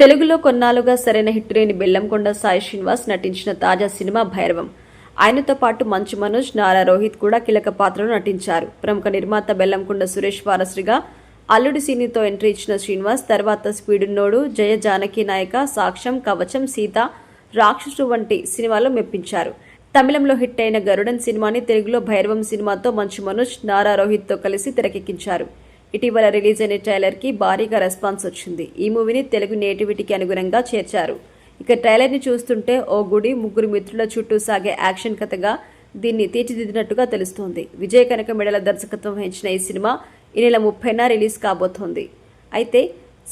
తెలుగులో కొన్నాళ్లుగా సరైన హిట్ లేని బెల్లంకొండ సాయి శ్రీనివాస్ నటించిన తాజా సినిమా భైరవం. ఆయనతో పాటు మంచు మనోజ్, నారా రోహిత్ కూడా కీలక పాత్రలో నటించారు. ప్రముఖ నిర్మాత బెల్లంకొండ సురేష్ వారసుడిగా అల్లుడి సీనితో ఎంట్రీ ఇచ్చిన శ్రీనివాస్ తర్వాత స్పీడున్నోడు, జయ జానకి నాయక, సాక్ష్యం, కవచం, సీత, రాక్షసుడు వంటి సినిమాలో మెప్పించారు. తమిళంలో హిట్ అయిన గరుడన్ సినిమాని తెలుగులో భైరవం సినిమాతో మంచు మనోజ్, నారా రోహిత్తో కలిసి తెరకెక్కించారు. ఇటీవల రిలీజ్ అయిన ట్రైలర్ కి భారీగా రెస్పాన్స్ వచ్చింది. ఈ మూవీని తెలుగు నేటివిటీకి అనుగుణంగా చేర్చారు. ఇక ట్రైలర్ ని చూస్తుంటే ఓ గుడి, ముగ్గురు మిత్రుల చుట్టూ సాగే యాక్షన్ కథగా దీన్ని తీర్చిదిద్దినట్టుగా తెలుస్తోంది. విజయ్ కనక మెడల దర్శకత్వం వహించిన ఈ సినిమా ఈ నెల 30న రిలీజ్ కాబోతోంది. అయితే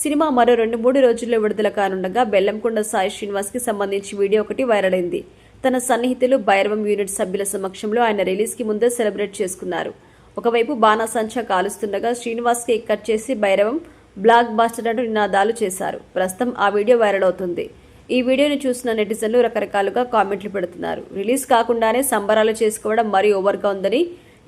సినిమా మరో 2-3 రోజుల్లో విడుదల కానుండగా బెల్లంకొండ సాయి శ్రీనివాస్ కి సంబంధించి వీడియో ఒకటి వైరల్ అయింది. తన సన్నిహితులు భైరవం యూనిట్ సభ్యుల సమక్షంలో ఆయన రిలీజ్ కి ముందే సెలబ్రేట్ చేసుకున్నారు. ఒకవైపు బాణాసంచా కాలుస్తుండగా శ్రీనివాస్ కేక్ కట్ చేసి భైరవం బ్లాక్ బాస్టర్ అంటూ నినాదాలు చేశారు. ప్రస్తుతం ఆ వీడియో వైరల్ అవుతుంది. ఈ వీడియోని చూసిన నెటిజన్లు రకరకాలుగా కామెంట్లు పెడుతున్నారు. రిలీజ్ కాకుండానే సంబరాలు చేసుకోవడం మరీ ఓవర్గా ఉందని,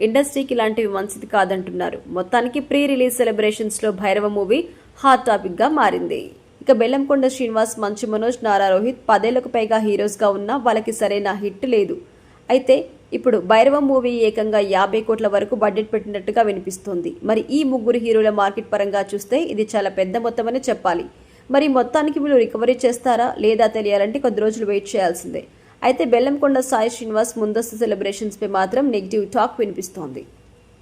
ఇండస్ట్రీకి ఇలాంటివి మంచిది కాదంటున్నారు. మొత్తానికి ప్రీ రిలీజ్ సెలబ్రేషన్స్ లో భైరవ మూవీ హాట్ టాపిక్ గా మారింది. ఇక బెల్లంకొండ శ్రీనివాస్, మంచు మనోజ్, నారా రోహిత్ 10 ఏళ్లకు పైగా హీరోస్ గా ఉన్నా వాళ్ళకి సరైన హిట్ లేదు. అయితే ఇప్పుడు భైరవం మూవీ ఏకంగా 50 కోట్ల వరకు బడ్జెట్ పెట్టినట్టుగా వినిపిస్తోంది. మరి ఈ ముగ్గురు హీరోల మార్కెట్ పరంగా చూస్తే ఇది చాలా పెద్ద మొత్తమని చెప్పాలి. మరి మొత్తానికి వీళ్ళు రికవరీ చేస్తారా లేదా తెలియాలంటే కొద్ది రోజులు వెయిట్ చేయాల్సిందే. అయితే బెల్లంకొండ సాయి శ్రీనివాస్ ముందస్తు సెలబ్రేషన్స్ పై మాత్రం నెగిటివ్ టాక్ వినిపిస్తోంది.